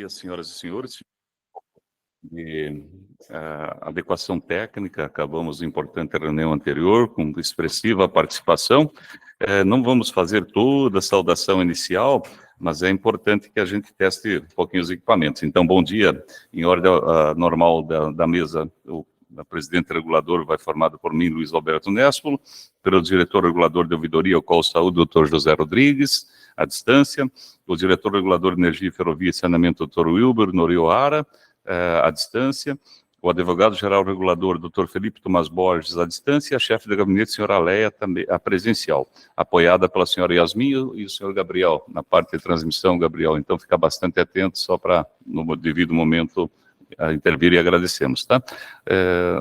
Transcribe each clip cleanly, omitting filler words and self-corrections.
dia, senhoras e senhores. De adequação técnica, acabamos a importante reunião anterior, com expressiva participação. Não vamos fazer toda a saudação inicial, mas é importante que a gente teste um pouquinho os equipamentos. Então, bom dia. Em ordem normal da mesa, o presidente regulador vai formado por mim, Luiz Alberto Nespolo, pelo diretor regulador de ouvidoria, o qual saúde, doutor José Rodrigues, à distância, o diretor regulador de energia, ferrovia e saneamento, doutor Wilber Norioara, à distância, o advogado-geral regulador, doutor Felipe Tomás Borges, à distância, e a chefe de gabinete, senhora Leia, também a presencial, apoiada pela senhora Yasmin e o senhor Gabriel, na parte de transmissão, Gabriel. Então, fica bastante atento, só para, no devido momento, intervir e agradecemos, tá?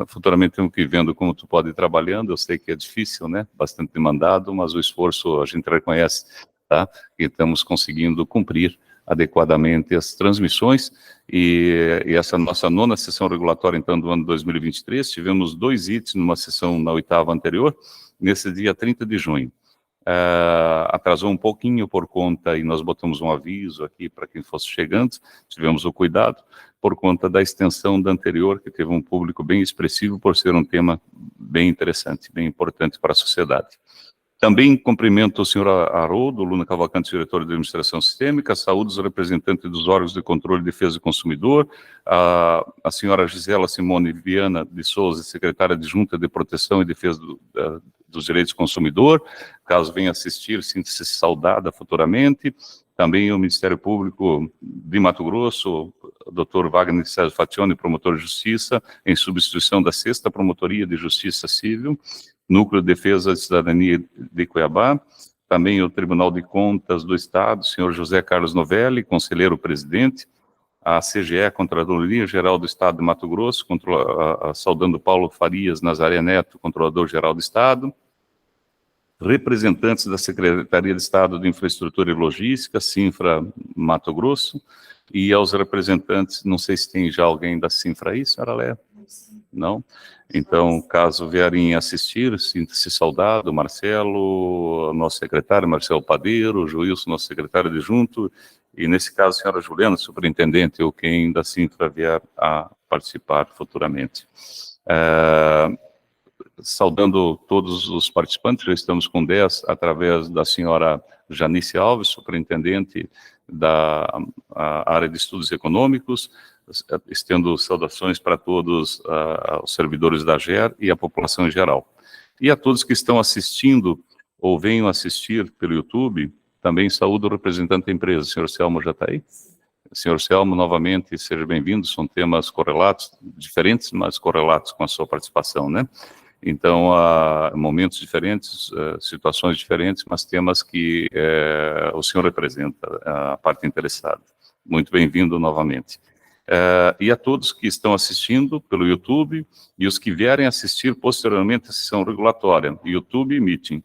Futuramente temos que ir vendo como tu pode ir trabalhando, eu sei que é difícil, né? Bastante demandado, mas o esforço a gente reconhece, tá? E estamos conseguindo cumprir adequadamente as transmissões, e essa nossa nona sessão regulatória, então, do ano 2023, tivemos 2 itens numa sessão na 8ª anterior, nesse dia 30 de junho. Atrasou um pouquinho por conta, e nós botamos um aviso aqui para quem fosse chegando, tivemos o cuidado, por conta da extensão da anterior, que teve um público bem expressivo, por ser um tema bem interessante, bem importante para a sociedade. Também cumprimento o senhor Haroldo Luna Cavalcante, diretor de Administração Sistêmica, saúde os representantes dos órgãos de controle e defesa do consumidor, a senhora Gisela Simone Viana de Souza, secretária adjunta de Proteção e Defesa dos Direitos do Consumidor, caso venha assistir, sinta-se saudada futuramente. Também o Ministério Público de Mato Grosso, o Dr. Wagner César Fatione, promotor de justiça, em substituição da 6ª Promotoria de Justiça Civil, Núcleo de Defesa da Cidadania de Cuiabá, também o Tribunal de Contas do Estado, senhor José Carlos Novelli, conselheiro-presidente, a CGE, Controladoria Geral do Estado de Mato Grosso, saudando Paulo Farias Nazaré Neto, Controlador-Geral do Estado, representantes da Secretaria de Estado de Infraestrutura e Logística, Sinfra Mato Grosso, e aos representantes, não sei se tem já alguém da Sinfra aí, senhora Léa? Não? Então, caso vierem assistir, sinta-se saudado, Marcelo, nosso secretário, Marcelo Padeiro, o Joilson, nosso secretário adjunto, e nesse caso, a senhora Juliana, superintendente, ou quem da Sinfra vier a participar futuramente. Saudando todos os participantes, já estamos com 10, através da senhora Janice Alves, superintendente da área de estudos econômicos, estendo saudações para todos os servidores da GER e a população em geral. E a todos que estão assistindo ou venham assistir pelo YouTube, também saúdo o representante da empresa. O senhor Selmo já está aí? Senhor Selmo, novamente, seja bem-vindo. São temas correlatos, diferentes, mas correlatos com a sua participação, né? Então, há momentos diferentes, situações diferentes, mas temas que o senhor representa, a parte interessada. Muito bem-vindo novamente. E a todos que estão assistindo pelo YouTube e os que vierem assistir posteriormente a sessão regulatória, YouTube Meeting.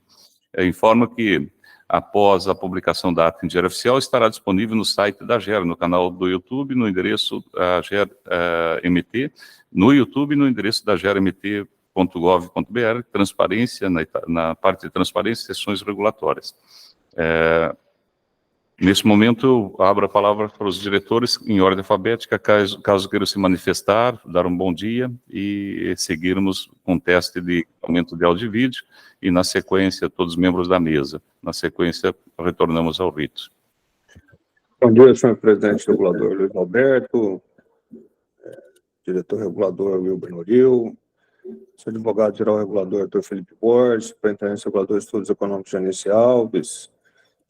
Informo que, após a publicação da ata em Diário Oficial, estará disponível no site da GER, no canal do YouTube, no endereço GER-MT, no YouTube, no endereço da GER-MT.gov.br, transparência, na parte de transparência, sessões regulatórias. Nesse momento, eu abro a palavra para os diretores, em ordem alfabética, caso queiram se manifestar, dar um bom dia e seguirmos com o teste de aumento de áudio e vídeo, e na sequência, todos os membros da mesa. Na sequência, retornamos ao rito. Bom dia, senhor presidente regulador Luiz Alberto, diretor regulador Wilber Noril, senhor advogado-geral regulador Dr. Felipe Borges, superintendente regulador de estudos econômicos Janice Alves,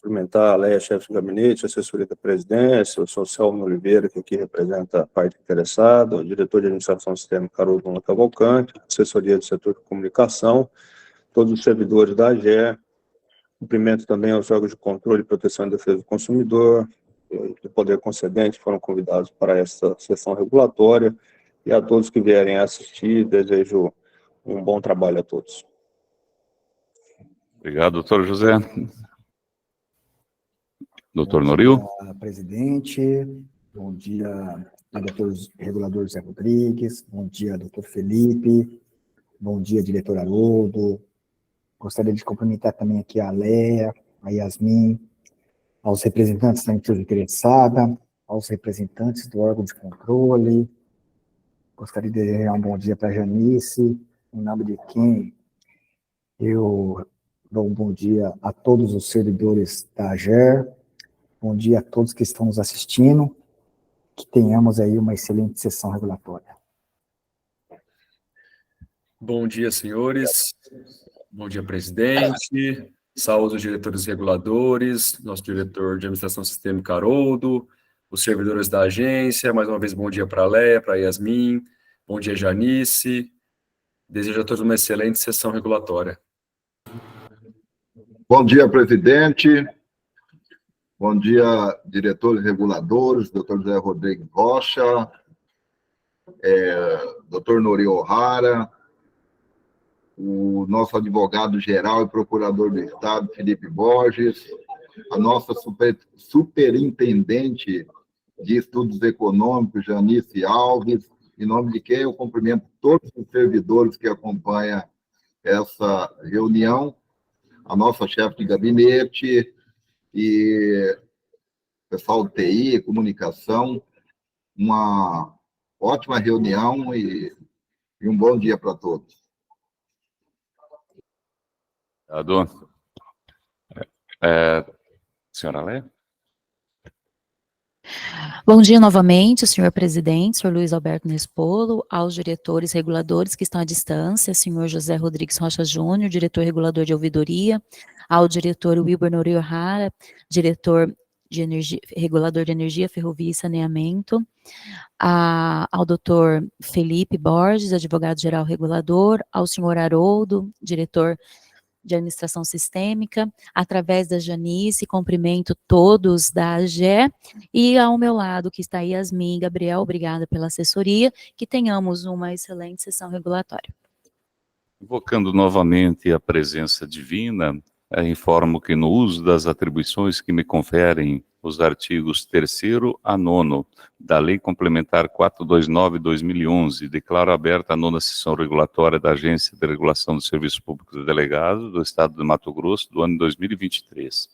cumprimentar a Leia, chefe de gabinete, assessoria da presidência, o senhor Selmo Oliveira, que aqui representa a parte interessada, o diretor de administração do sistema, Haroldo Luna Cavalcante, assessoria do setor de comunicação, todos os servidores da AGE, cumprimento também aos órgãos de controle e proteção e defesa do consumidor, do poder concedente, foram convidados para esta sessão regulatória, e a todos que vierem assistir, desejo um bom trabalho a todos. Obrigado, doutor José. Doutor Noril. Bom dia, presidente. Bom dia, doutor regulador José Rodrigues. Bom dia, doutor Felipe. Bom dia, diretor Haroldo. Gostaria de cumprimentar também aqui a Leia, a Yasmin, aos representantes da empresa interessada, aos representantes do órgão de controle. Gostaria de desejar um bom dia para a Janice, em nome de quem eu dou um bom dia a todos os servidores da AGER, bom dia a todos que estão nos assistindo, que tenhamos aí uma excelente sessão regulatória. Bom dia, senhores. Bom dia, presidente. Saúde os diretores reguladores, nosso diretor de administração sistêmica, Haroldo, os servidores da agência. Mais uma vez, bom dia para a Leia, para a Yasmin. Bom dia, Janice. Desejo a todos uma excelente sessão regulatória. Bom dia, presidente. Bom dia, diretores reguladores, doutor José Rodrigues Rocha, doutor Nori O'Hara, o nosso advogado-geral e procurador do Estado, Felipe Borges, a nossa superintendente de estudos econômicos, Janice Alves, em nome de quem eu cumprimento todos os servidores que acompanham essa reunião, a nossa chefe de gabinete e pessoal de TI, comunicação, uma ótima reunião e um bom dia para todos. Obrigado. Senhora Leia? Bom dia novamente, senhor presidente, senhor Luiz Alberto Nespolo, aos diretores reguladores que estão à distância, senhor José Rodrigues Rocha Júnior, diretor regulador de ouvidoria, ao diretor Wilber Nori O'Hara, diretor de energia, regulador de energia, ferrovia e saneamento, ao doutor Felipe Borges, advogado-geral regulador, ao senhor Haroldo, diretor de administração sistêmica, através da Janice, cumprimento todos da AGE, e ao meu lado que está Yasmin e Gabriel, obrigada pela assessoria, que tenhamos uma excelente sessão regulatória. Invocando novamente a presença divina, informo que no uso das atribuições que me conferem os artigos 3º a 9º da Lei Complementar 429/2011, declaro aberta a 9ª sessão regulatória da Agência de Regulação dos Serviços Públicos Delegados do Estado de Mato Grosso do ano 2023.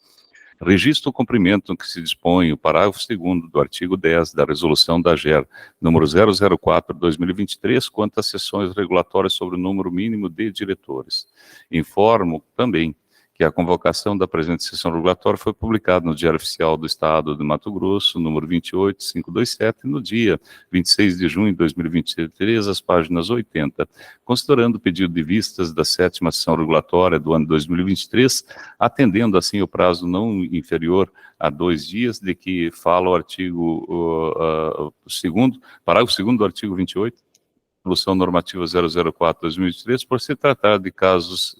Registro o cumprimento no que se dispõe o parágrafo 2º do artigo 10 da Resolução da AGER, número 004/2023, quanto às sessões regulatórias sobre o número mínimo de diretores. Informo também que a convocação da presente sessão regulatória foi publicada no Diário Oficial do Estado de Mato Grosso, número 28527, no dia 26 de junho de 2023, às páginas 80, considerando o pedido de vistas da 7ª sessão regulatória do ano 2023, atendendo assim o prazo não inferior a 2 dias, de que fala o artigo parágrafo 2º do artigo 28, Resolução Normativa 004/2023, por se tratar de casos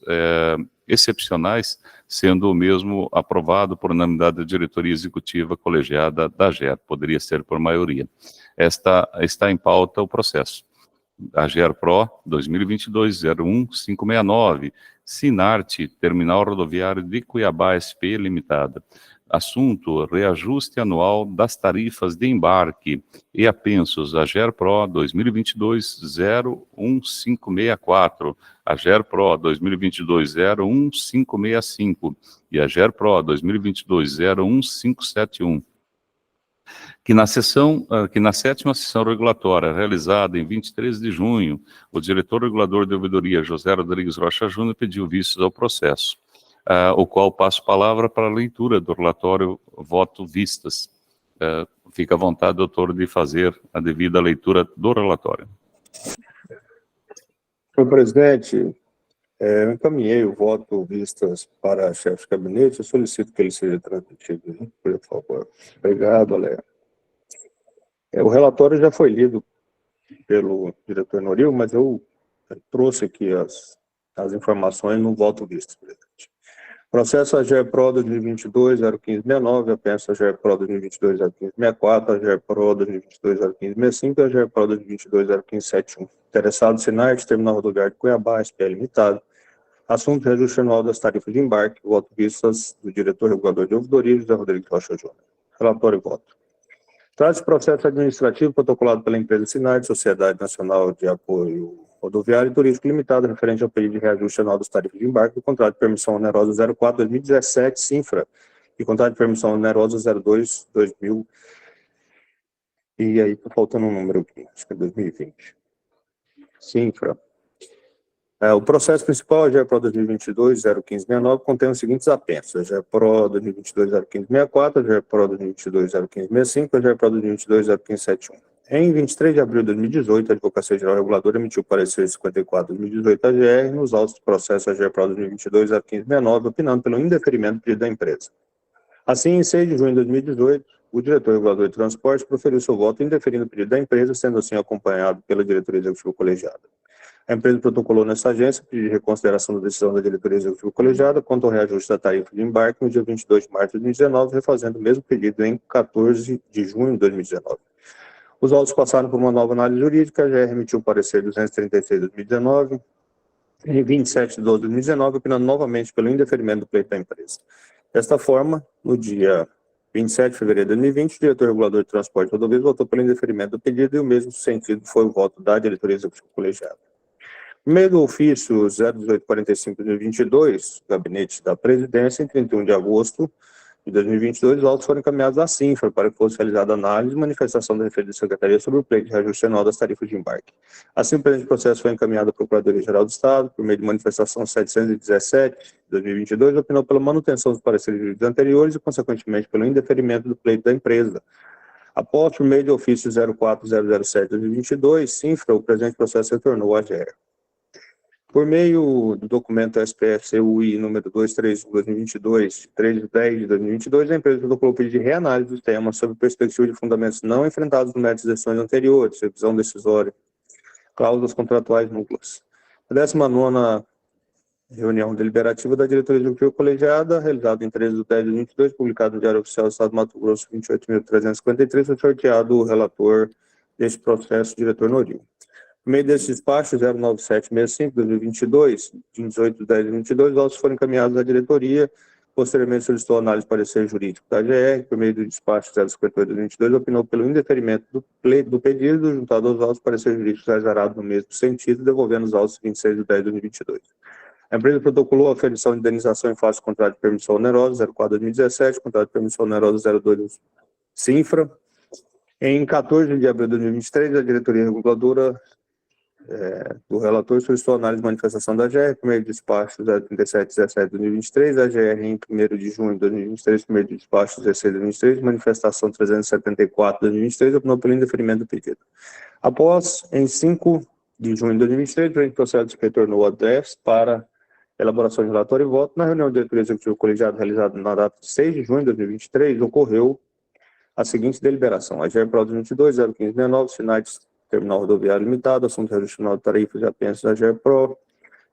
excepcionais, sendo o mesmo aprovado por unanimidade da diretoria executiva colegiada da AGER, poderia ser por maioria. Está em pauta o processo. AGER Pro 2022-01569, Sinarte, Terminal Rodoviário de Cuiabá SP Limitada. Assunto: reajuste anual das tarifas de embarque e apensos, AGER Pro 2022-01564, AGER Pro 2022-01565 e AGER Pro 2022-01571. Que na 7ª sessão regulatória, realizada em 23 de junho, o diretor regulador de ouvidoria, José Rodrigues Rocha Júnior, pediu vistas ao processo, o qual passo a palavra para a leitura do relatório voto vistas. Fica à vontade, doutor, de fazer a devida leitura do relatório. Senhor presidente, eu encaminhei o voto vistas para a chefe de gabinete, eu solicito que ele seja transmitido, por favor. Obrigado, Aleia. O relatório já foi lido pelo diretor Noril, mas eu trouxe aqui as informações no voto vistas, presidente. Processo AGER Pro 2022-01569, apenso AGER Pro 2022-01564, AGER Pro 2022-01565 e AGER Pro 2022-01571. Interessado, Sinarte, Terminal Rodoviário de Cuiabá, SPE Limitado. Assunto: reajuste anual das tarifas de embarque. Voto vistas do diretor regulador de ouvidoria, José Rodrigues Rocha Júnior. Relatório e voto. Trata-se de processo administrativo protocolado pela empresa Sinarte, Sociedade Nacional de Apoio Rodoviário e Turístico Limitado, referente ao pedido de reajuste anual das tarifas de embarque do contrato de permissão onerosa 04/2017, Sinfra, e contrato de permissão onerosa 02/2017, E aí tá faltando um número aqui, acho que é 2020. Sinfra. O processo principal, a GERPRO 2022-01569, contém os seguintes apensos: a GERPRO 2022-01564, a GERPRO 2022-01565, a GERPRO 2022-01571. Em 23 de abril de 2018, a Advocacia Geral Reguladora emitiu parecer 54/2018 da GR nos autos do processo GERPRO 2022-01569, opinando pelo indeferimento do pedido da empresa. Assim, em 6 de junho de 2018, o diretor regulador de transporte proferiu seu voto indeferindo o pedido da empresa, sendo assim acompanhado pela diretoria executiva colegiada. A empresa protocolou nessa agência pedido de reconsideração da decisão da diretoria executiva colegiada quanto ao reajuste da tarifa de embarque no dia 22 de março de 2019, refazendo o mesmo pedido em 14 de junho de 2019. Os autos passaram por uma nova análise jurídica, a GR emitiu o parecer 236 de 2019, em 27 de 12 de 2019, opinando novamente pelo indeferimento do pleito da empresa. Desta forma, no dia 27 de fevereiro de 2020, o diretor regulador de transporte e rodovias votou pelo indeferimento do pedido e o mesmo sentido foi o voto da diretoria executiva colegiada. No meio do ofício 01845/2022, gabinete da presidência, em 31 de agosto de 2022, os autos foram encaminhados à Sinfra para que fosse realizada análise e manifestação da referida secretaria sobre o pleito de reajuste anual das tarifas de embarque. Assim, o presente processo foi encaminhado à Procuradoria-Geral do Estado, por meio de manifestação 717 de 2022, opinou pela manutenção dos pareceres jurídicos anteriores e, consequentemente, pelo indeferimento do pleito da empresa. Após, por meio de ofício 04007 de 2022, Sinfra, o presente processo retornou à GR. Por meio do documento SPF-CUI número 231/2022, de 3 de 10 de 2022, a empresa protocolou pedido de reanálise do tema sob perspectiva de fundamentos não enfrentados no mérito das decisões anteriores, revisão decisória, cláusulas contratuais núcleas. A 19ª reunião deliberativa da diretoria executiva colegiada, realizada em 13 de 10 de 2022, publicado no Diário Oficial do Estado do Mato Grosso, 28.353, foi sorteado o relator deste processo, o diretor Noril. No meio desse despacho, 09765, 2022, de 18 de 10 de 2022, os autos foram encaminhados à diretoria, posteriormente solicitou análise de parecer jurídico da GR, por meio do despacho 058 de 2022, opinou pelo indeferimento do pedido, juntado aos autos parecer jurídico exagerado no mesmo sentido, devolvendo os autos 26 de 10 de 2022. A empresa protocolou a aferição de indenização em face do contrato de permissão onerosa 04/2017, contrato de permissão onerosa 02 Sinfra. Em 14 de abril de 2023, a diretoria reguladora do relator solicitou análise de manifestação da GR, primeiro despacho 03717 de 2023, a GR em 1º de junho de 2023, primeiro despacho 16 de 2023, manifestação 374 de 2023, opinou pelo indeferimento do pedido. Após, em 5 de junho de 2023, o processo retornou a DEFS para elaboração de relatório e voto. Na reunião da diretoria executiva colegiada realizada na data de 6 de junho de 2023, ocorreu a seguinte deliberação: a GERPRO 2022-01569, Sinaites Terminal Rodoviário Limitado, assunto de reajuste final de tarifas de apensos da GERPRO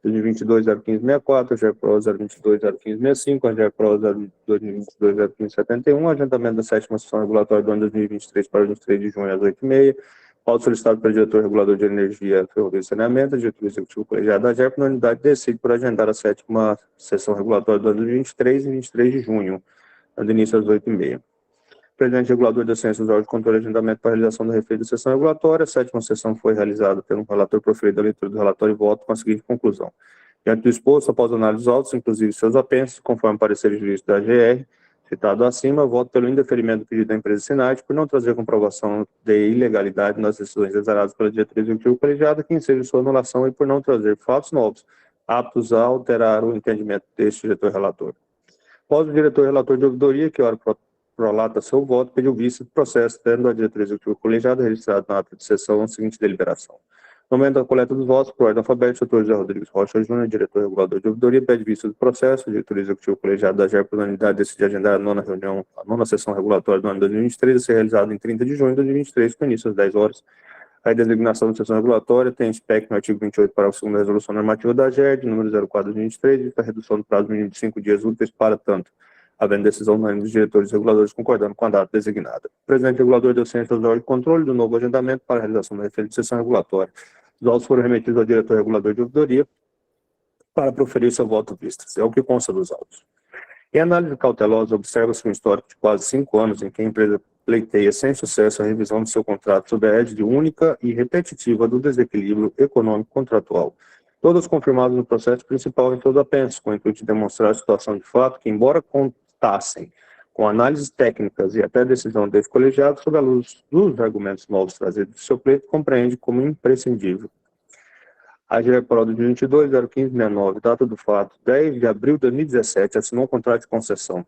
2022-01564, a GERPRO 022-01565, a GERPRO 2022-01571, adiantamento da 7ª sessão regulatória do ano 2023 para 23 de junho às 8h30, auto solicitado pelo diretor regulador de energia, ferrovia e saneamento, diretor executivo colegiado da GERPRO, na unidade decide por agendar a 7ª sessão regulatória do ano 2023 e 23 de junho, dando início às 8h30. Presidente regulador da ciência dos órgãos de controle e agendamento para a realização da referida sessão regulatória. A 7ª sessão foi realizada pelo relator proferido a leitura do relatório e voto com a seguinte conclusão: diante do exposto, após análise dos autos, inclusive seus apensos, conforme parecer jurídico da GR, citado acima, voto pelo indeferimento do pedido da empresa Sinaites por não trazer comprovação de ilegalidade nas decisões exaradas pela diretoria executiva colegiada, que enseja sua anulação, e por não trazer fatos novos aptos a alterar o entendimento deste diretor relator. Após o diretor relator de ouvidoria, que ora prolata seu voto, pediu vista do processo, tendo a diretoria executiva colegiada registrado na ata de sessão a seguinte deliberação: no momento da coleta dos votos, por ordem alfabética, o Dr. José Rodrigues Rocha Júnior, diretor regulador de ouvidoria, pede vista do processo. A diretoria executiva colegiada da GER, por unanimidade, decide agendar a 9ª sessão regulatória do ano 2023, a ser realizada em 30 de junho de 2023, com início às 10 horas. A designação da sessão regulatória tem espectro no artigo 28, parágrafo 2º da resolução normativa da GER, de número 04/2023, e a redução do prazo mínimo de 5 dias úteis para tanto, havendo decisão unânime dos diretores reguladores concordando com a data designada. O presidente regulador deu ciência aos órgãos de controle do novo agendamento para a realização da referida sessão regulatória. Os autos foram remetidos ao diretor regulador de ouvidoria para proferir seu voto vistas. É o que consta dos autos. Em análise cautelosa, observa-se um histórico de quase 5 anos em que a empresa pleiteia sem sucesso a revisão de seu contrato sob a égide única e repetitiva do desequilíbrio econômico contratual, todas confirmadas no processo principal em todo apenso, com o intuito de demonstrar a situação de fato que, embora contassem com análises técnicas e até decisão desse colegiado sob a luz dos argumentos novos trazidos do seu pleito, compreende como imprescindível. AGR Pro 2022-01569, data do fato, 10 de abril de 2017, assinou um contrato de concessão.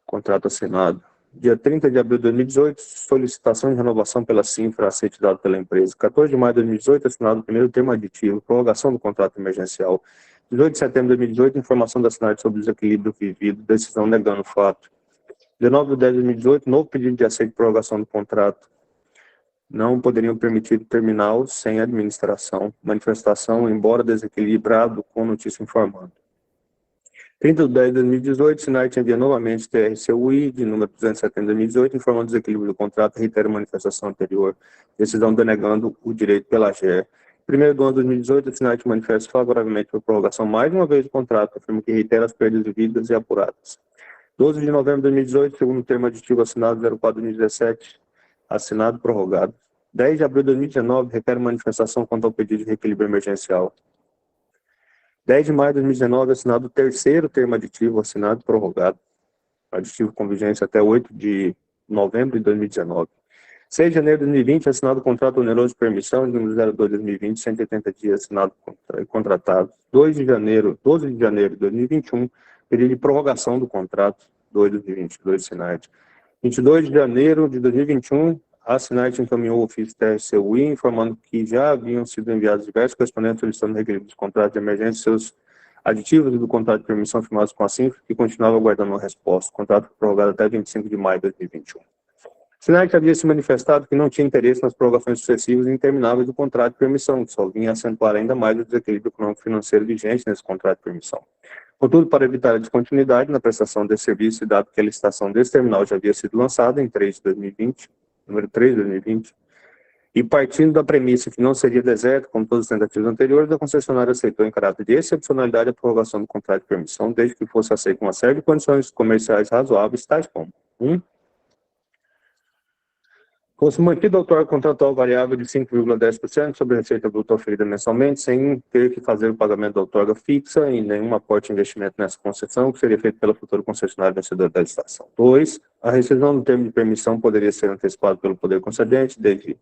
Contrato assinado. Dia 30 de abril de 2018, solicitação de renovação pela Cinfra, aceite dado pela empresa. 14 de maio de 2018, assinado o primeiro termo aditivo, prorrogação do contrato emergencial. 18 de setembro de 2018, informação da assinante sobre o desequilíbrio vivido, decisão negando o fato. 19 de 10 de 2018, novo pedido de aceite de prorrogação do contrato. Não poderiam permitir terminal sem administração, manifestação, embora desequilibrado, com notícia informando. 30 de 10 de 2018, Sinart envia novamente TRCUI, de número 270 de 2018, informando o desequilíbrio do contrato, reitera a manifestação anterior, decisão denegando o direito pela AGER. 1º de 11 de 2018, a Sinart manifesta favoravelmente por prorrogação mais uma vez do contrato, afirma que reitera as perdas vividas e apuradas. 12 de novembro de 2018, segundo termo aditivo assinado 04 de 2017, assinado prorrogado. 10 de abril de 2019, requer manifestação quanto ao pedido de reequilíbrio emergencial. 10 de maio de 2019, assinado o terceiro termo aditivo, assinado prorrogado. Aditivo com vigência até 8 de novembro de 2019. 6 de janeiro de 2020, assinado o contrato oneroso de permissão, número 02 de 2020, 180 dias, assinado e contratado. 12 de janeiro de 2021, pedido de prorrogação do contrato, 2 de 2022, Sinart. 22 de janeiro de 2021, a Sinart encaminhou o ofício TRCUI, informando que já haviam sido enviados diversos correspondentes solicitando requeridos de contrato de emergência, seus aditivos do contrato de permissão firmados com a Cinfra, que continuava aguardando uma resposta. O contrato foi prorrogado até 25 de maio de 2021. Sinart havia se manifestado que não tinha interesse nas prorrogações sucessivas e intermináveis do contrato de permissão, que só vinha acentuar ainda mais o desequilíbrio econômico-financeiro vigente nesse contrato de permissão. Contudo, para evitar a descontinuidade na prestação desse serviço, e dado que a licitação desse terminal já havia sido lançada em 3 de 2020, número 3 de 2020, e partindo da premissa que não seria deserto, como todas as tentativas anteriores, a concessionária aceitou em caráter de excepcionalidade a prorrogação do contrato de permissão, desde que fosse aceito uma série de condições comerciais razoáveis, tais como: 1. Fosse mantido a outorga contratual variável de 5,10% sobre a receita bruta oferida mensalmente, sem ter que fazer o pagamento da outorga fixa e nenhum aporte de investimento nessa concessão, que seria feito pela futura concessionária vencedora da licitação. 2. A rescisão do termo de permissão poderia ser antecipada pelo poder concedente, desde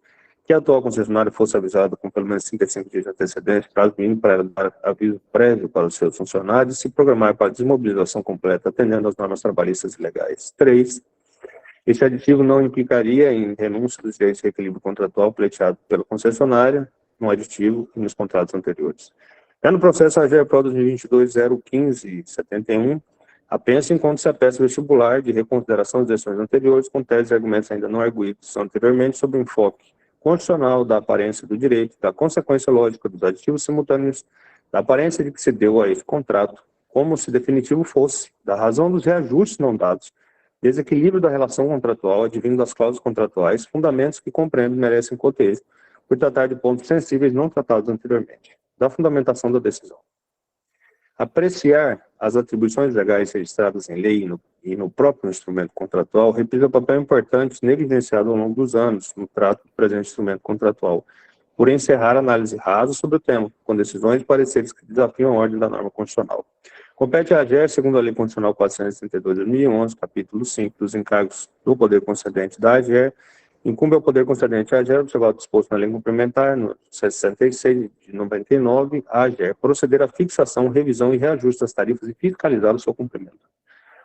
que a atual concessionária fosse avisada com pelo menos 35 dias de antecedência, prazo mínimo para ela dar aviso prévio para os seus funcionários e se programar para desmobilização completa, atendendo às normas trabalhistas e legais. 3. Esse aditivo não implicaria em renúncia dos direitos de reequilíbrio contratual pleiteado pela concessionária no aditivo e nos contratos anteriores. Já no processo AGR Pro 2022-01571, apenas encontra-se a peça vestibular de reconsideração das decisões anteriores, com teses e argumentos ainda não arguídos anteriormente sobre o enfoque constitucional da aparência do direito, da consequência lógica dos aditivos simultâneos, da aparência de que se deu a esse contrato, como se definitivo fosse, da razão dos reajustes não dados, desequilíbrio da relação contratual advindo das cláusulas contratuais, fundamentos que compreendo merecem cotejo, por tratar de pontos sensíveis não tratados anteriormente, da fundamentação da decisão. Apreciar as atribuições legais registradas em lei e no próprio instrumento contratual reprisa papel importante negligenciado ao longo dos anos no trato do presente instrumento contratual, por encerrar análise rasa sobre o tema, com decisões e pareceres que desafiam a ordem da norma constitucional. Compete à AGER, segundo a Lei Constitucional 432 de 2011, capítulo 5 dos encargos do poder concedente da AGER, incumbe ao poder concedente da AGER, observar o disposto na lei complementar, no 66 de 99, a AGER proceder à fixação, revisão e reajuste das tarifas e fiscalizar o seu cumprimento.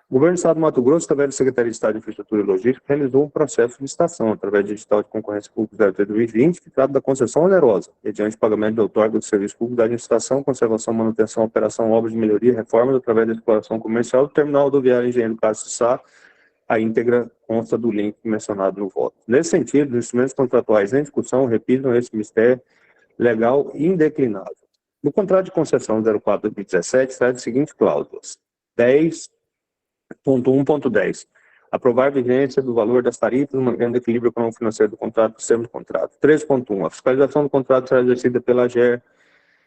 O Governo do Estado do Mato Grosso, através da Secretaria de Estado de Infraestrutura e Logística, realizou um processo de licitação, através do edital de concorrência pública 03/2020, que trata da concessão onerosa, mediante pagamento de outorga do serviço público da administração, conservação, manutenção, operação, obras de melhoria e reformas, através da exploração comercial do terminal rodoviário Engenheiro Cássio Sá. A íntegra consta do link mencionado no voto. Nesse sentido, os instrumentos contratuais em discussão repisam esse mistério legal indeclinável. No contrato de concessão 04/2017, traz as seguintes cláusulas: 10.1.10. Aprovar a vigência do valor das tarifas, mantendo o equilíbrio econômico-financeiro do contrato do termo do contrato. 3.1. A fiscalização do contrato será exercida pela AGER,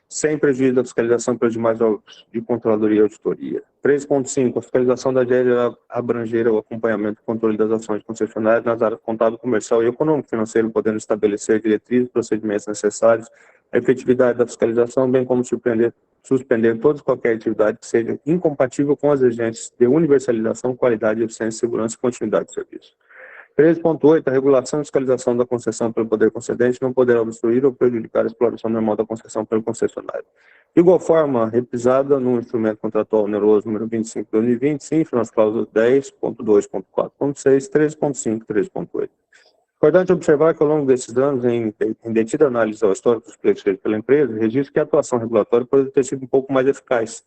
sem prejuízo da fiscalização pelos demais órgãos de controladoria e auditoria. 3.5. A fiscalização da AGER irá abranger o acompanhamento e controle das ações concessionárias nas áreas contábil, comercial e econômico-financeiro, podendo estabelecer diretrizes e procedimentos necessários à efetividade da fiscalização, bem como surpreender suspender toda e qualquer atividade que seja incompatível com as exigências de universalização, qualidade, eficiência, segurança e continuidade de serviço. 13.8. A regulação e fiscalização da concessão pelo poder concedente não poderá obstruir ou prejudicar a exploração normal da concessão pelo concessionário. De igual forma, repisada no instrumento contratual oneroso número 25 de 2020, sim, nas cláusulas 10.2.4.6, 13.5 e 13.8. Importante observar que ao longo desses anos, em detida análise ao histórico dos pleitos feitos pela empresa, registra que a atuação regulatória pode ter sido um pouco mais eficaz.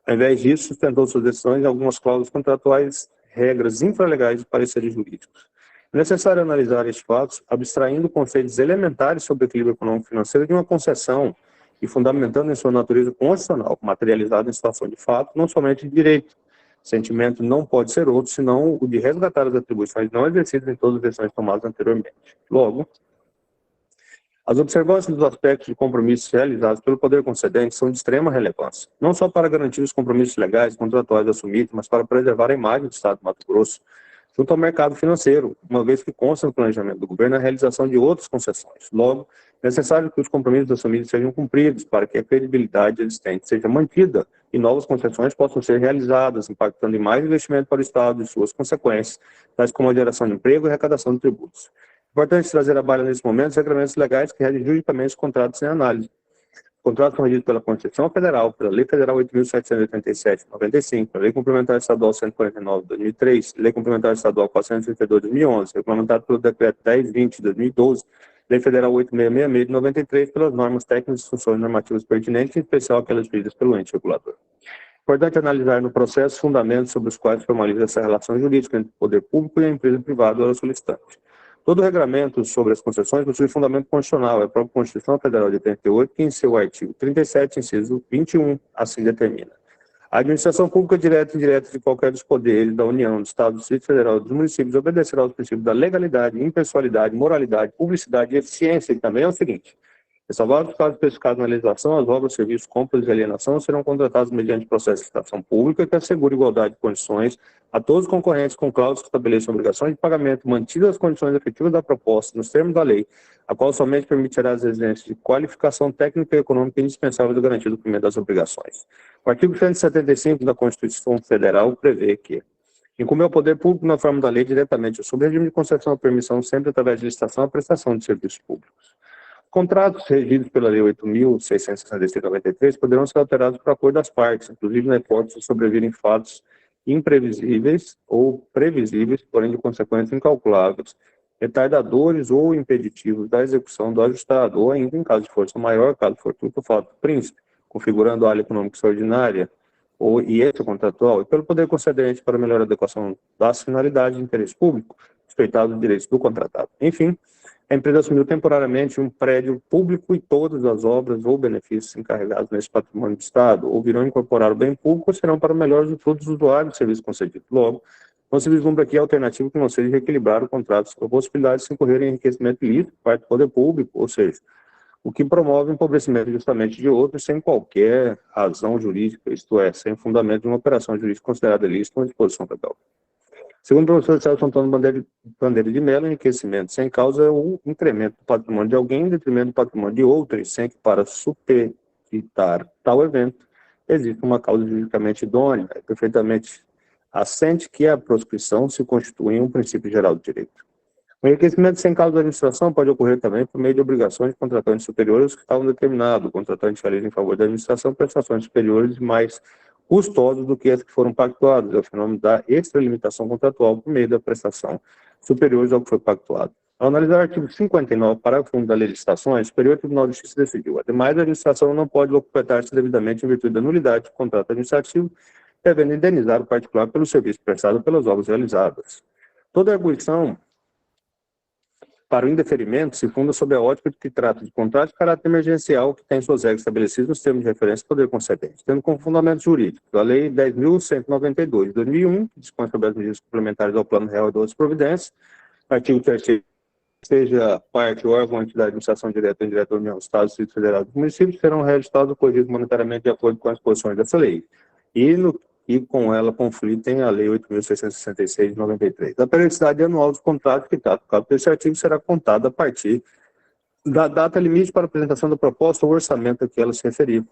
Ao invés disso, sustentou suas decisões em algumas cláusulas contratuais, regras infralegais e pareceres jurídicos. É necessário analisar estes fatos, abstraindo conceitos elementares sobre o equilíbrio econômico-financeiro de uma concessão e fundamentando em sua natureza constitucional, materializada em situação de fato, não somente de direito. Sentimento não pode ser outro, senão o de resgatar as atribuições não exercidas em todas as decisões tomadas anteriormente. Logo, as observâncias dos aspectos de compromissos realizados pelo poder concedente são de extrema relevância, não só para garantir os compromissos legais e contratuais assumidos, mas para preservar a imagem do Estado do Mato Grosso junto ao mercado financeiro, uma vez que consta no planejamento do governo a realização de outras concessões. Logo, é necessário que os compromissos assumidos sejam cumpridos para que a credibilidade existente seja mantida e novas concessões possam ser realizadas, impactando em mais investimento para o Estado e suas consequências, tais como a geração de emprego e arrecadação de tributos. Importante trazer à baila nesse momento os regramentos legais que regem juridicamente os contratos em análise. Os contratos são regidos pela Constituição Federal, pela Lei Federal 8.787 de 95, pela Lei Complementar Estadual 149 de 2003, Lei Complementar Estadual 432 de 2011, regulamentado pelo Decreto 1020 de 2012, Lei Federal 8666 de 93, pelas normas técnicas e funções normativas pertinentes, em especial aquelas feitas pelo ente regulador. Importante analisar no processo fundamentos sobre os quais formaliza essa relação jurídica entre o poder público e a empresa privada ou a solicitante. Todo o regramento sobre as concessões possui fundamento constitucional, é a própria Constituição Federal de 88, que em seu artigo 37, inciso 21, assim determina. A administração pública direta e indireta de qualquer dos poderes da União, do Estado, do Distrito Federal e dos municípios obedecerá aos princípios da legalidade, impessoalidade, moralidade, publicidade e eficiência, e também é o seguinte: ressalvados os casos especificados na legislação, as obras, serviços, compras e alienação serão contratados mediante processo de licitação pública que assegure igualdade de condições a todos os concorrentes com cláusulas que estabeleçam obrigações de pagamento, mantidas as condições efetivas da proposta nos termos da lei, a qual somente permitirá as exigências de qualificação técnica e econômica indispensáveis do garantia do cumprimento das obrigações. O artigo 175 da Constituição Federal prevê que incumbe ao poder público, na forma da lei, diretamente ou sob regime de concessão ou permissão, sempre através de licitação, a prestação de serviços públicos. Contratos regidos pela Lei 8.666/93 poderão ser alterados por acordo das partes, inclusive na hipótese de sobrevirem fatos imprevisíveis ou previsíveis, porém de consequências incalculáveis, retardadores ou impeditivos da execução do ajustado, ou ainda, em caso de força maior, caso fortuito, fato do príncipe, configurando a área econômica extraordinária e extracontratual, e pelo poder concedente para melhor adequação das finalidades de interesse público, respeitado os direitos do contratado. Enfim, a empresa assumiu temporariamente um prédio público e todas as obras ou benefícios encarregados nesse patrimônio do Estado ou virão incorporar o bem público ou serão para o melhor usufruto dos usuários do serviço concedido. Logo, não se vislumbra aqui a alternativa que não seja reequilibrar o contrato com a possibilidade de se incorrer em enriquecimento ilícito por parte do poder público, ou seja, o que promove o empobrecimento justamente de outros sem qualquer razão jurídica, isto é, sem fundamento de uma operação jurídica considerada ilícita ou disposição legal. Segundo o professor Celso Antônio Bandeira de Mello, enriquecimento sem causa é o incremento do patrimônio de alguém em detrimento do patrimônio de outro, sem que para supeditar tal evento existe uma causa juridicamente idônea, é perfeitamente assente que a proscrição se constitui em um princípio geral do direito. O enriquecimento sem causa da administração pode ocorrer também por meio de obrigações de contratantes superiores que estavam determinados. O contratante realiza em favor da administração prestações superiores e mais custosas do que as que foram pactuadas. É o fenômeno da extralimitação contratual por meio da prestação superiores ao que foi pactuado. Ao analisar o artigo 59, parágrafo 1 da Lei de Licitações, o Superior Tribunal de Justiça decidiu: ademais, a administração não pode locupletar-se devidamente em virtude da nulidade do contrato administrativo, devendo indenizar o particular pelo serviço prestado pelas obras realizadas. Toda arguição para o indeferimento se funda sob a ótica de que trata de contrato de caráter emergencial que tem suas regras estabelecidas nos termos de referência do poder concedente, tendo como fundamento jurídico a Lei 10.192 de 2001, que dispõe sobre as medidas complementares ao Plano Real e outras providências, artigo 3º, seja parte, órgão, entidade de administração direta ou indireta da União, Estado, Distrito Federal e dos municípios, serão reajustados ou corrigidos monetariamente de acordo com as disposições dessa lei. E com ela conflitem a Lei 8.666 de 93. A periodicidade anual dos contratos que está tocado por esse artigo será contada a partir da data limite para apresentação da proposta ou orçamento a que ela se referir.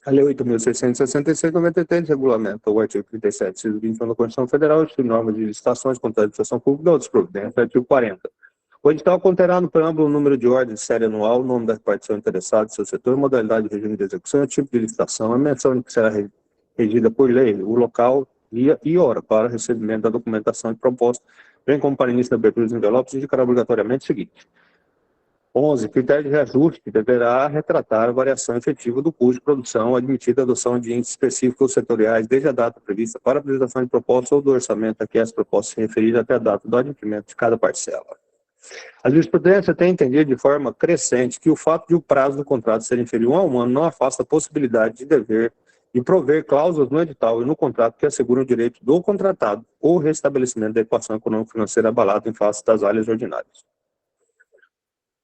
A Lei 8.666/93 regulamenta o artigo 37, inciso 21 da Constituição Federal, de normas de licitações, contratos de administração pública e outras providências. Artigo 40. O edital conterá no preâmbulo o número de ordem de série anual, o nome da repartição interessada, seu setor, modalidade de regime de execução, tipo de licitação, a menção de que será regida por lei, o local, dia e hora para recebimento da documentação e proposta, bem como para início da abertura dos envelopes, indicará obrigatoriamente o seguinte. 11. Critério de reajuste que deverá retratar a variação efetiva do custo de produção admitida a adoção de índices específicos setoriais desde a data prevista para a apresentação de proposta ou do orçamento a que essa proposta se referir até a data do adquirimento de cada parcela. A jurisprudência tem entendido de forma crescente que o fato de o prazo do contrato ser inferior a um ano não afasta a possibilidade de dever de prover cláusulas no edital e no contrato que asseguram o direito do contratado ou restabelecimento da equação econômico-financeira abalada em face das áreas ordinárias.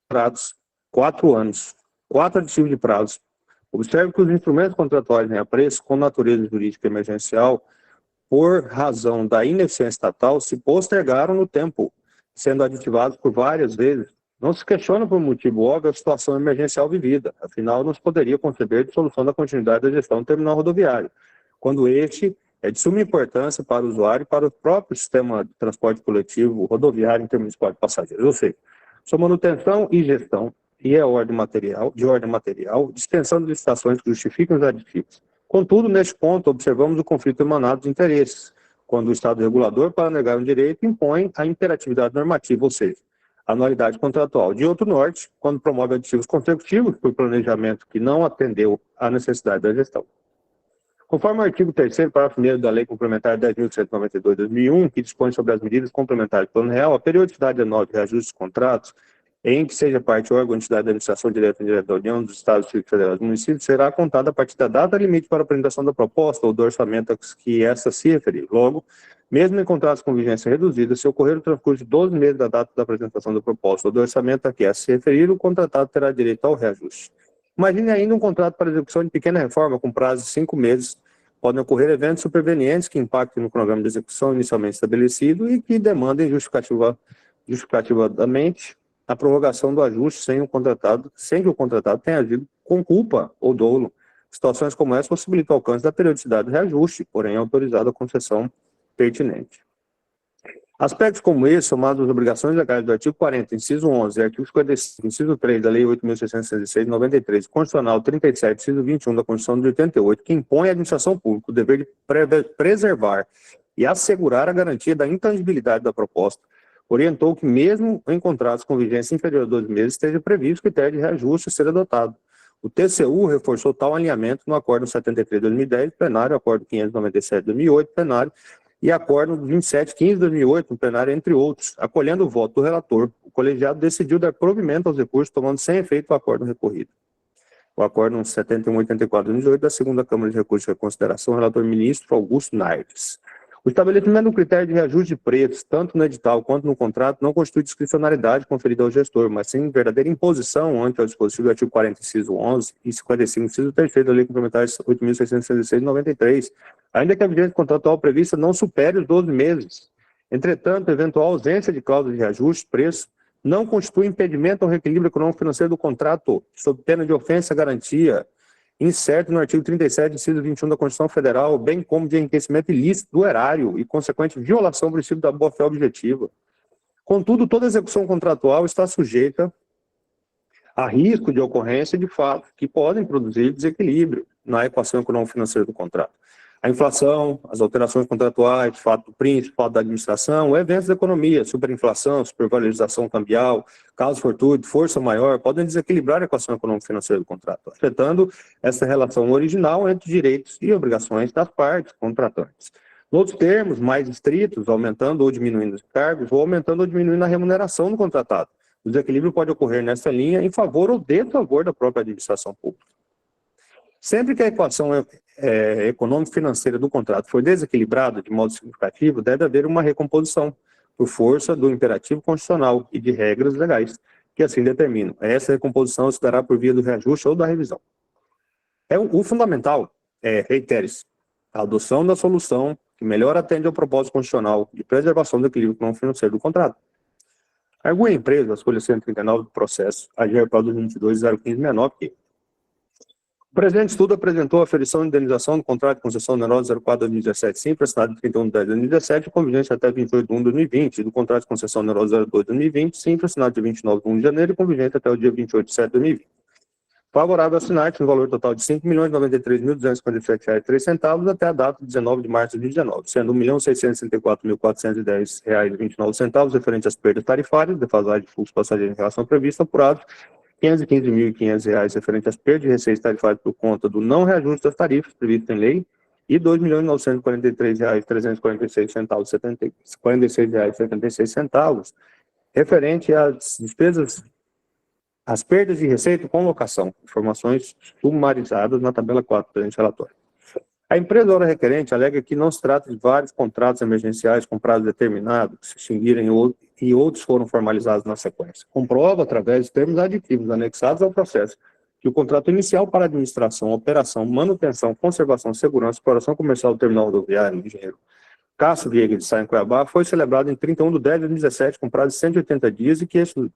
Contratos, 4 anos, 4 aditivos de prazo. Observe que os instrumentos contratuais em apreço com natureza jurídica emergencial, por razão da ineficiência estatal, se postergaram no tempo, sendo aditivados por várias vezes. Não se questiona por motivo óbvio a situação emergencial vivida, afinal não se poderia conceber de solução da continuidade da gestão do terminal rodoviário, quando este é de suma importância para o usuário e para o próprio sistema de transporte coletivo rodoviário intermunicipal de passageiros, ou seja, sua manutenção e gestão de ordem material, dispensando de licitações que justificam os aditivos. Contudo, neste ponto, observamos o conflito emanado de interesses, quando o Estado regulador, para negar um direito, impõe a imperatividade normativa, ou seja, a anualidade contratual. De outro norte, quando promove aditivos consecutivos por planejamento que não atendeu à necessidade da gestão. Conforme o artigo 3º, parágrafo 1º da Lei Complementar 10.192/2001, que dispõe sobre as medidas complementares do Plano Real, a periodicidade anual de reajuste dos contratos, em que seja parte órgão ou entidade da administração direta e indireta da União, dos Estados, Distritos Federais e Municípios, será contada a partir da data limite para a apresentação da proposta ou do orçamento a que essa se referir. Logo, mesmo em contratos com vigência reduzida, se ocorrer o transcurso de 12 meses da data da apresentação da proposta ou do orçamento a que essa se referir, o contratado terá direito ao reajuste. Imagine ainda um contrato para execução de pequena reforma com prazo de 5 meses. Podem ocorrer eventos supervenientes que impactem no cronograma de execução inicialmente estabelecido e que demandem justificativamente a prorrogação do ajuste sem que o contratado tenha agido com culpa ou dolo. Situações como essa possibilitam o alcance da periodicidade do reajuste, porém é autorizada a concessão pertinente. Aspectos como esse, somados às obrigações legais do artigo 40, inciso 11, e artigo 55, inciso 3 da Lei 8.666/93, Constitucional 37, inciso 21 da Constituição de 88, que impõe à administração pública o dever de preservar e assegurar a garantia da intangibilidade da proposta, orientou que, mesmo em contratos com vigência inferior a 12 meses, esteja previsto critério de reajuste a ser adotado. O TCU reforçou tal alinhamento no Acórdão 73/2010, plenário, Acórdão 597/2008, plenário, e Acórdão 27/15/2008, no plenário, entre outros. Acolhendo o voto do relator, o colegiado decidiu dar provimento aos recursos, tomando sem efeito o acórdão recorrido. O Acórdão 71/84/2018 da Segunda Câmara de Recursos de Reconsideração, relator ministro Augusto Nardes. O estabelecimento do critério de reajuste de preços, tanto no edital quanto no contrato, não constitui discricionariedade conferida ao gestor, mas sim verdadeira imposição ante o dispositivo do artigo 40, inciso 11 e 55, inciso 3º da Lei Complementar 8.666/93, ainda que a vigência contratual prevista não supere os 12 meses. Entretanto, eventual ausência de cláusula de reajuste de preço não constitui impedimento ao reequilíbrio econômico-financeiro do contrato, sob pena de ofensa à garantia, incerto no artigo 37, inciso 21 da Constituição Federal, bem como de enriquecimento ilícito do erário e consequente violação do princípio da boa-fé objetiva. Contudo, toda execução contratual está sujeita a risco de ocorrência de fatos que podem produzir desequilíbrio na equação econômico-financeira do contrato. A inflação, as alterações contratuais, fato do príncipe, fato da administração, eventos da economia, superinflação, supervalorização cambial, caso fortuito, força maior, podem desequilibrar a equação econômico-financeira do contrato, afetando essa relação original entre direitos e obrigações das partes contratantes. Noutros termos, mais estritos, aumentando ou diminuindo os cargos, ou aumentando ou diminuindo a remuneração do contratado. O desequilíbrio pode ocorrer nessa linha em favor ou desfavor da própria administração pública. Sempre que a equação econômico-financeira do contrato for desequilibrada de modo significativo, deve haver uma recomposição por força do imperativo constitucional e de regras legais que assim determinam. Essa recomposição se dará por via do reajuste ou da revisão. O fundamental reitero-se, a adoção da solução que melhor atende ao propósito constitucional de preservação do equilíbrio econômico-financeiro do contrato. Argui a empresa, a folha 139 do processo, AGR 2022-01569, que O presente estudo apresentou a aferição de indenização do contrato de concessão onerosa 04/2017 Simpra, assinado de 31/10/2017, com vigência até 28/1/2020, e do contrato de concessão onerosa 02/2020 Simpra, assinado de 29/1 de janeiro, e com vigência até o dia 28/7/2020. Favorável assinante, no valor total de R$ 5.093.257,03 até a data de 19 de março de 2019, sendo R$ 1.664.410,29 referente às perdas tarifárias, defasagem de fluxo passageiro em relação à prevista, apurados R$ 515.500 referente às perdas de receitas tarifárias por conta do não reajuste das tarifas previsto em lei e R$ 2.943.346,76 referente às despesas, as perdas de receita com locação, informações sumarizadas na tabela 4 do presente relatório. A empresa hora requerente alega que não se trata de vários contratos emergenciais com prazo determinado, que se extinguirem e outros foram formalizados na sequência. Comprova, através de termos aditivos anexados ao processo, que o contrato inicial para administração, operação, manutenção, conservação, segurança e exploração comercial do terminal rodoviário, engenheiro Cássio Vieira de Sá, em Cuiabá, foi celebrado em 31/10/2017, com prazo de 180 dias, e que esse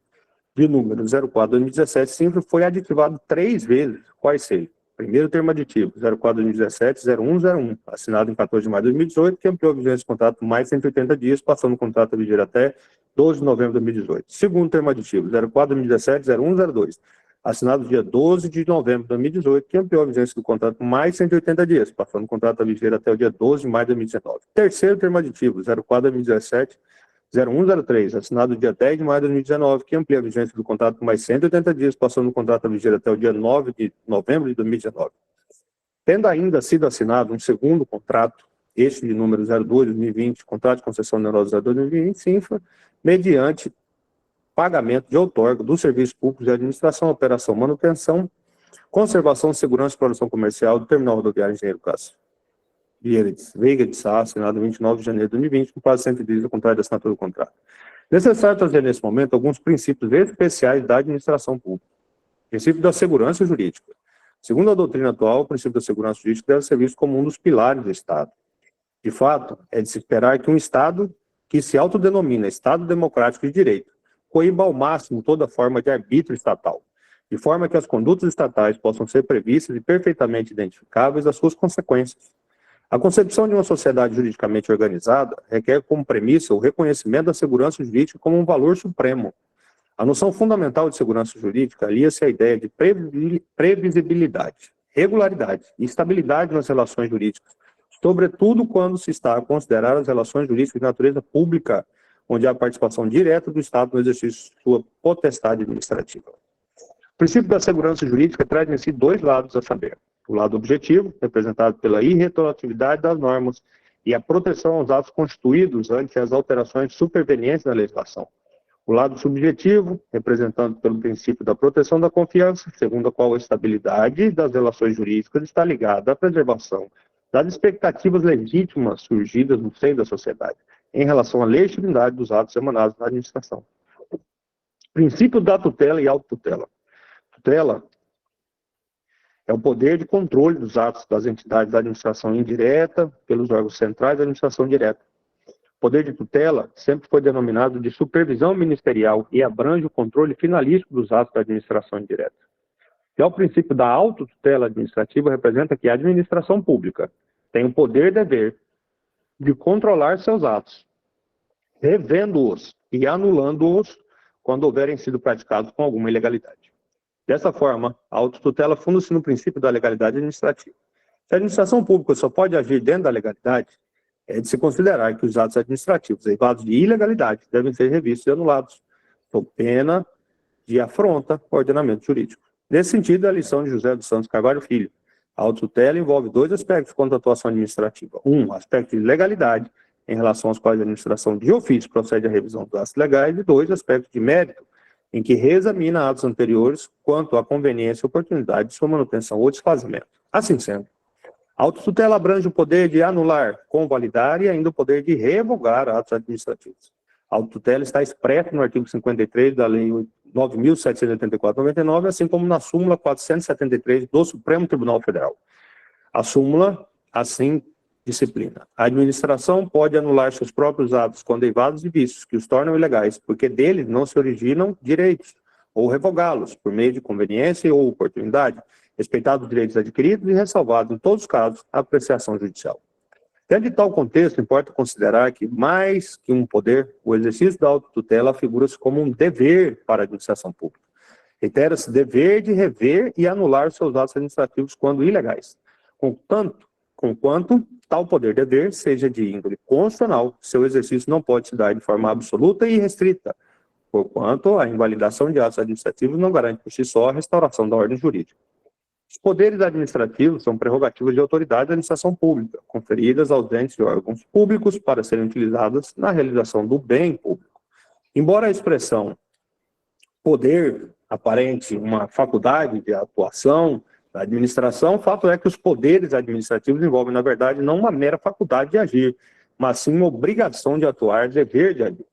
de número 04/2017 sempre foi aditivado 3 vezes, quais sejam. Primeiro termo aditivo, 04/2017-0101, assinado em 14 de maio de 2018, que ampliou a vigência do contrato mais 180 dias, passando o contrato a viger até 12 de novembro de 2018. Segundo termo aditivo, 04/2017-0102, assinado dia 12 de novembro de 2018, que ampliou a vigência do contrato mais 180 dias, passando o contrato a viger até o dia 12 de maio de 2019. Terceiro termo aditivo, 04/2017-0103, assinado dia 10 de maio de 2019, que amplia a vigência do contrato por mais 180 dias, passando o contrato a viger até o dia 9 de novembro de 2019. Tendo ainda sido assinado um segundo contrato, este de número 02/2020, contrato de concessão onerosa 02/2020, Sinfra, mediante pagamento de outorga dos serviços públicos de administração, operação, manutenção, conservação, segurança e exploração comercial do terminal rodoviário Engenheiro Cássio Veiga de Sá, assinado 29 de janeiro de 2020, com prazo de 100 dias ao contrário da assinatura do contrato. Necessário trazer nesse momento alguns princípios especiais da administração pública. Princípio da segurança jurídica. Segundo a doutrina atual, o princípio da segurança jurídica deve ser visto como um dos pilares do Estado. De fato, é de se esperar que um Estado que se autodenomina Estado Democrático de Direito coíba ao máximo toda forma de arbítrio estatal, de forma que as condutas estatais possam ser previstas e perfeitamente identificáveis as suas consequências. A concepção de uma sociedade juridicamente organizada requer como premissa o reconhecimento da segurança jurídica como um valor supremo. A noção fundamental de segurança jurídica alia-se à ideia de previsibilidade, regularidade e estabilidade nas relações jurídicas, sobretudo quando se está a considerar as relações jurídicas de natureza pública, onde há a participação direta do Estado no exercício de sua potestade administrativa. O princípio da segurança jurídica traz em si 2 lados a saber: o lado objetivo, representado pela irretroatividade das normas e a proteção aos atos constituídos ante as alterações supervenientes na legislação. O lado subjetivo, representado pelo princípio da proteção da confiança, segundo a qual a estabilidade das relações jurídicas está ligada à preservação das expectativas legítimas surgidas no seio da sociedade, em relação à legitimidade dos atos emanados da administração. Princípio da tutela e autotutela. Tutela é o poder de controle dos atos das entidades da administração indireta pelos órgãos centrais da administração direta. O poder de tutela sempre foi denominado de supervisão ministerial e abrange o controle finalístico dos atos da administração indireta. Já o princípio da autotutela administrativa representa que a administração pública tem o poder e dever de controlar seus atos, revendo-os e anulando-os quando houverem sido praticados com alguma ilegalidade. Dessa forma, a autotutela funda-se no princípio da legalidade administrativa. Se a administração pública só pode agir dentro da legalidade, é de se considerar que os atos administrativos eivados de ilegalidade devem ser revistos e anulados, sob pena de afronta ao ordenamento jurídico. Nesse sentido, a lição de José dos Santos Carvalho Filho. A autotutela envolve 2 aspectos quanto à atuação administrativa. Aspecto de legalidade, em relação aos quais a administração de ofício procede à revisão dos atos legais, e 2, aspectos de mérito, em que reexamina atos anteriores quanto à conveniência e oportunidade de sua manutenção ou desfazimento. Assim sendo, a autotutela abrange o poder de anular, convalidar e ainda o poder de revogar atos administrativos. A autotutela está expressa no artigo 53 da Lei 9.784/99, assim como na súmula 473 do Supremo Tribunal Federal. A súmula, assim, disciplina. A administração pode anular seus próprios atos quando eivados de vícios que os tornam ilegais, porque deles não se originam direitos, ou revogá-los por meio de conveniência ou oportunidade, respeitados os direitos adquiridos e ressalvado, em todos os casos, a apreciação judicial. Dentro de tal contexto, importa considerar que, mais que um poder, o exercício da autotutela figura-se como um dever para a administração pública. Reitera-se dever de rever e anular seus atos administrativos quando ilegais. Conquanto tal poder-dever seja de índole constitucional, seu exercício não pode se dar de forma absoluta e restrita, porquanto a invalidação de atos administrativos não garante por si só a restauração da ordem jurídica. Os poderes administrativos são prerrogativas de autoridade da administração pública, conferidas aos entes e órgãos públicos para serem utilizadas na realização do bem público. Embora a expressão poder aparente uma faculdade de atuação da administração, o fato é que os poderes administrativos envolvem, na verdade, não uma mera faculdade de agir, mas sim uma obrigação de atuar, dever de agir.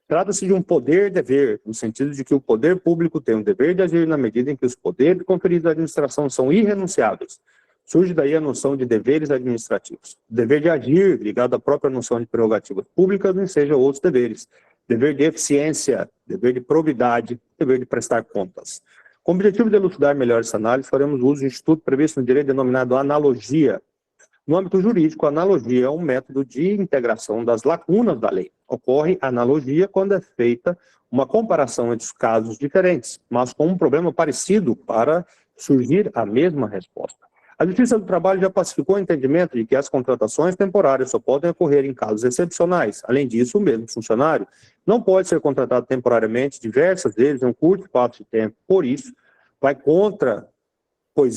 Trata-se de um poder-dever, no sentido de que o poder público tem o dever de agir na medida em que os poderes conferidos à administração são irrenunciáveis. Surge daí a noção de deveres administrativos. O dever de agir, ligado à própria noção de prerrogativas públicas, nem seja outros deveres. Dever de eficiência, dever de probidade, dever de prestar contas. Com o objetivo de elucidar melhor essa análise, faremos uso de um instituto previsto no direito denominado analogia. No âmbito jurídico, a analogia é um método de integração das lacunas da lei. Ocorre analogia quando é feita uma comparação entre os casos diferentes, mas com um problema parecido para surgir a mesma resposta. A Justiça do Trabalho já pacificou o entendimento de que as contratações temporárias só podem ocorrer em casos excepcionais. Além disso, o mesmo funcionário não pode ser contratado temporariamente diversas vezes em um curto espaço de tempo. Pois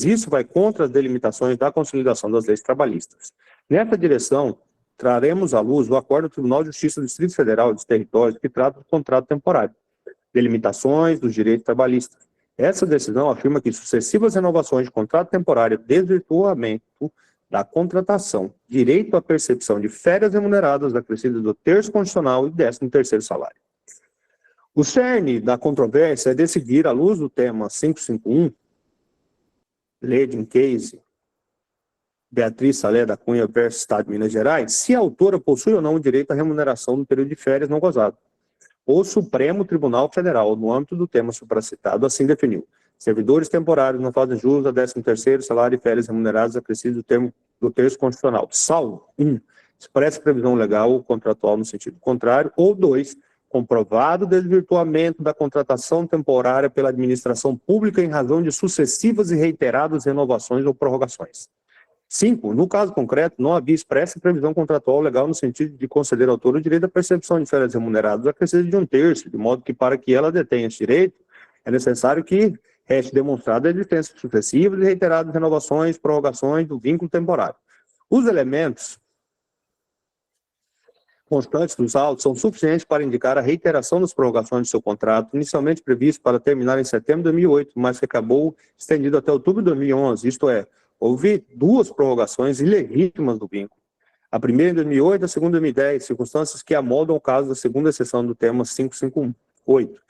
isso vai contra as delimitações da consolidação das leis trabalhistas. Nessa direção, traremos à luz o acordo do Tribunal de Justiça do Distrito Federal e dos Territórios que trata do contrato temporário, delimitações dos direitos trabalhistas. Essa decisão afirma que sucessivas renovações de contrato temporário, desvirtuamento da contratação, direito à percepção de férias remuneradas acrescidas do terço constitucional e 13º salário. O cerne da controvérsia é decidir, à luz do tema 551, Leading Case, Beatriz Salé da Cunha versus Estado de Minas Gerais, se a autora possui ou não o direito à remuneração no período de férias não gozado. O Supremo Tribunal Federal, no âmbito do tema supracitado, assim definiu. Servidores temporários não fazem jus a 13º salário e férias remuneradas acrescidos do terço constitucional. Salvo 1. Expressa previsão legal ou contratual no sentido contrário. Ou 2. Comprovado desvirtuamento da contratação temporária pela administração pública em razão de sucessivas e reiteradas renovações ou prorrogações. 5. No caso concreto, não havia expressa previsão contratual legal no sentido de conceder ao autor o direito à percepção de férias remuneradas acrescidas de 1/3, de modo que, para que ela detenha esse direito, é necessário que reste demonstrada a existência de sucessivas e reiteradas renovações, prorrogações do vínculo temporário. Os elementos constantes dos autos são suficientes para indicar a reiteração das prorrogações do seu contrato, inicialmente previsto para terminar em setembro de 2008, mas que acabou estendido até outubro de 2011, isto é, houve 2 prorrogações ilegítimas do vínculo. A primeira em 2008, a segunda em 2010, circunstâncias que amoldam o caso da segunda seção do tema 551. 8.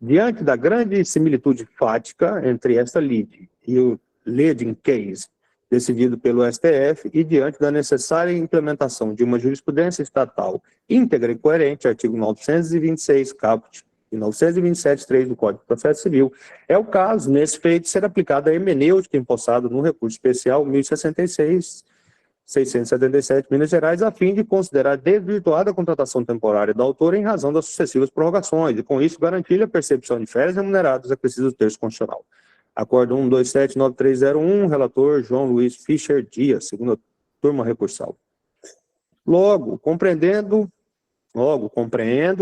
Diante da grande similitude fática entre esta lide e o leading case, decidido pelo STF, e diante da necessária implementação de uma jurisprudência estatal íntegra e coerente, artigo 926, caput, e 927.3 do Código de Processo Civil, é o caso, nesse feito, ser aplicada a hermenêutica empossada no recurso especial 1066-677, Minas Gerais, a fim de considerar desvirtuada a contratação temporária da autora em razão das sucessivas prorrogações, e com isso garantir a percepção de férias remuneradas acrescidas do terço constitucional. Acordo 1279301, relator João Luiz Fischer Dias, segunda turma recursal. Logo, compreendo